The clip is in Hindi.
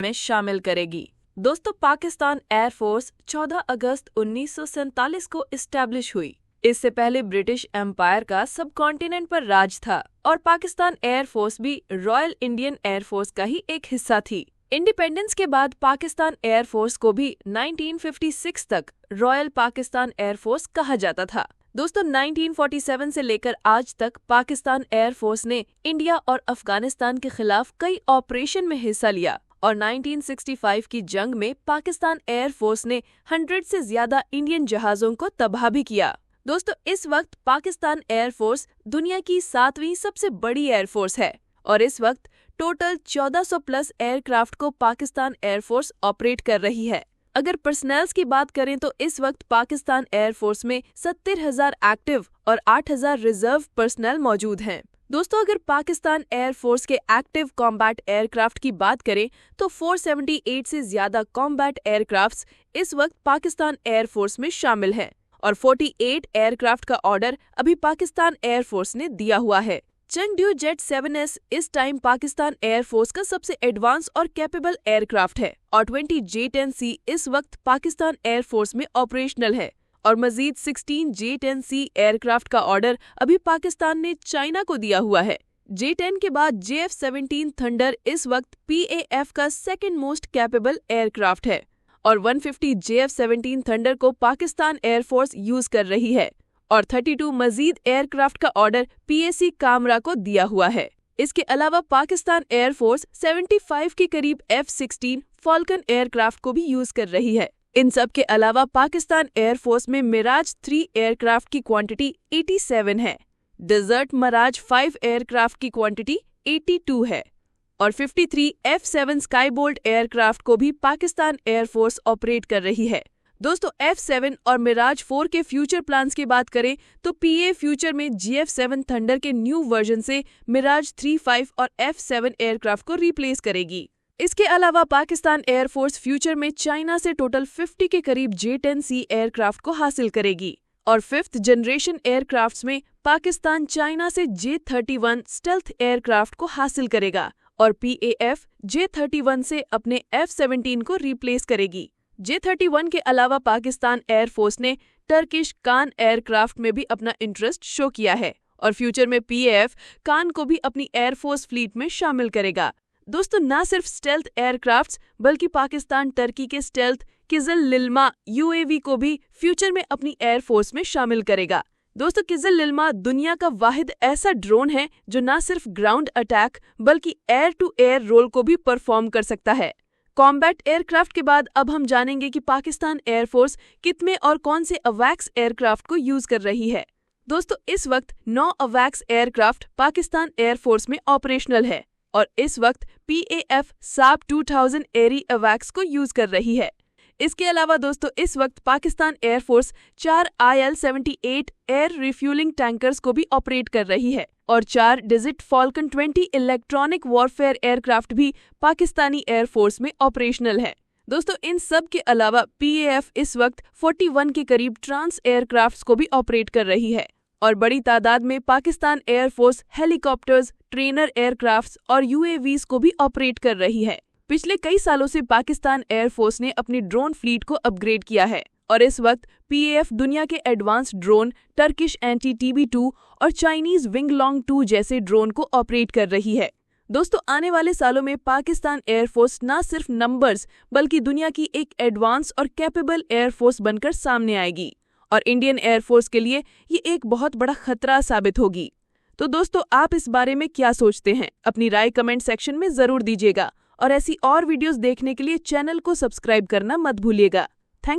में शामिल करेगी। दोस्तों, पाकिस्तान एयरफोर्स 14 अगस्त 1947 को इस्टेब्लिश हुई। इससे पहले ब्रिटिश एम्पायर का सब कॉन्टिनेंट पर राज था और पाकिस्तान एयरफोर्स भी रॉयल इंडियन एयरफोर्स का ही एक हिस्सा थी। इंडिपेंडेंस के बाद पाकिस्तान एयरफोर्स को भी 1956 तक रॉयल पाकिस्तान एयरफोर्स कहा जाता था। दोस्तों, 1947 से लेकर आज तक पाकिस्तान एयरफोर्स ने इंडिया और अफगानिस्तान के खिलाफ कई ऑपरेशन में हिस्सा लिया और 1965 की जंग में पाकिस्तान एयरफोर्स ने 100 से ज्यादा इंडियन जहाजों को तबाह भी किया। दोस्तों, इस वक्त पाकिस्तान एयरफोर्स दुनिया की 7वीं सबसे बड़ी एयरफोर्स है और इस वक्त टोटल 1400 प्लस एयरक्राफ्ट को पाकिस्तान एयरफोर्स ऑपरेट कर रही है। अगर पर्सनल्स की बात करें तो इस वक्त पाकिस्तान एयरफोर्स में 70,000 एक्टिव और 8,000 रिजर्व पर्सनल मौजूद हैं। दोस्तों, अगर पाकिस्तान एयरफोर्स के एक्टिव कॉम्बैट एयरक्राफ्ट की बात करें तो 478 से ज्यादा कॉम्बैट एयरक्राफ्ट्स इस वक्त पाकिस्तान एयरफोर्स में शामिल हैं और 48 एयरक्राफ्ट का ऑर्डर अभी पाकिस्तान एयरफोर्स ने दिया हुआ है। चंगडू जेट 7S इस टाइम पाकिस्तान एयरफोर्स का सबसे एडवांस और कैपेबल एयरक्राफ्ट है और 20 J-10C इस वक्त पाकिस्तान एयरफोर्स में ऑपरेशनल है और मजीद 16 J-10C एयरक्राफ्ट का ऑर्डर अभी पाकिस्तान ने चाइना को दिया हुआ है। J-10 के बाद JF-17 थंडर इस वक्त PAF का सेकेंड मोस्ट कैपेबल एयरक्राफ्ट है और 150 JF-17 थंडर को पाकिस्तान एयरफोर्स यूज कर रही है और 32 मजीद एयरक्राफ्ट का ऑर्डर PAC कामरा को दिया हुआ है। इसके अलावा पाकिस्तान एयरफोर्स 75 के करीब F-16 फॉल्कन एयरक्राफ्ट को भी यूज कर रही है। इन सब के अलावा पाकिस्तान एयरफोर्स में मिराज 3 एयरक्राफ्ट की क्वांटिटी 87 है, डेजर्ट मिराज 5 एयरक्राफ्ट की क्वांटिटी 82 है और 53 F-7 स्काईबोल्ट एयरक्राफ्ट को भी पाकिस्तान एयरफोर्स ऑपरेट कर रही है। दोस्तों, F-7 और मिराज 4 के फ्यूचर प्लान्स की बात करें तो PA फ्यूचर में GF-7 थंडर के न्यू वर्जन से मिराज 3, 5 और F-7 एयरक्राफ्ट को रिप्लेस करेगी। इसके अलावा पाकिस्तान एयरफोर्स फ्यूचर में चाइना से टोटल 50 के करीब J-10C एयरक्राफ्ट को हासिल करेगी और 5th जनरेशन एयरक्राफ्ट्स में पाकिस्तान चाइना से J-31 स्टेल्थ एयरक्राफ्ट को हासिल करेगा और PAF J-31 से अपने F-17 को रिप्लेस करेगी। J-31 के अलावा पाकिस्तान एयरफोर्स ने टर्किश कान एयरक्राफ्ट में भी अपना इंटरेस्ट शो किया है और फ्यूचर में PAF कान को भी अपनी एयरफोर्स फ्लीट में शामिल करेगा। दोस्तों, न सिर्फ स्टेल्थ एयरक्राफ्ट्स बल्कि पाकिस्तान टर्की के स्टेल्थ किजल लिल्मा UAV को भी फ्यूचर में अपनी एयरफोर्स में शामिल करेगा। दोस्तों, किजल लिल्मा दुनिया का वाहिद ऐसा ड्रोन है जो न सिर्फ ग्राउंड अटैक बल्कि एयर टू एयर रोल को भी परफॉर्म कर सकता है। कॉम्बैट एयरक्राफ्ट के बाद अब हम जानेंगे कि पाकिस्तान एयरफोर्स कितने और कौन से अवैक्स एयरक्राफ्ट को यूज कर रही है। दोस्तों, इस वक्त 9 अवैक्स एयरक्राफ्ट पाकिस्तान एयरफोर्स में ऑपरेशनल है और इस वक्त PAF SAP 2000 एरी अवैक्स को यूज कर रही है। इसके अलावा दोस्तों, इस वक्त Pakistan air force 4 IL-78 air refuelling tankers को भी ऑपरेट कर रही है और 4 digit Falcon 20 electronic warfare aircraft भी पाकिस्तानी एयरफोर्स में ऑपरेशनल है। दोस्तों, इन सब के अलावा PAF इस वक्त 41 के करीब ट्रांस एयरक्राफ्ट्स को भी ऑपरेट कर रही है और बड़ी तादाद में Pakistan air force helicopters, trainer aircrafts और UAVs को भी ऑपरेट कर रही है। पिछले कई सालों से पाकिस्तान एयरफोर्स ने अपनी ड्रोन फ्लीट को अपग्रेड किया है और इस वक्त PAF दुनिया के एडवांस ड्रोन टर्किश एंटी-TB2 और चाइनीज विंगलोंग 2 जैसे ड्रोन को ऑपरेट कर रही है। दोस्तों, आने वाले सालों में पाकिस्तान एयरफोर्स न सिर्फ नंबर्स बल्कि दुनिया की एक एडवांस और कैपेबल एयरफोर्स बनकर सामने आएगी और इंडियन एयरफोर्स के लिए ये एक बहुत बड़ा खतरा साबित होगी। तो दोस्तों, आप इस बारे में क्या सोचते हैं? अपनी राय कमेंट सेक्शन में जरूर दीजिएगा और ऐसी और वीडियोस देखने के लिए चैनल को सब्सक्राइब करना मत भूलिएगा।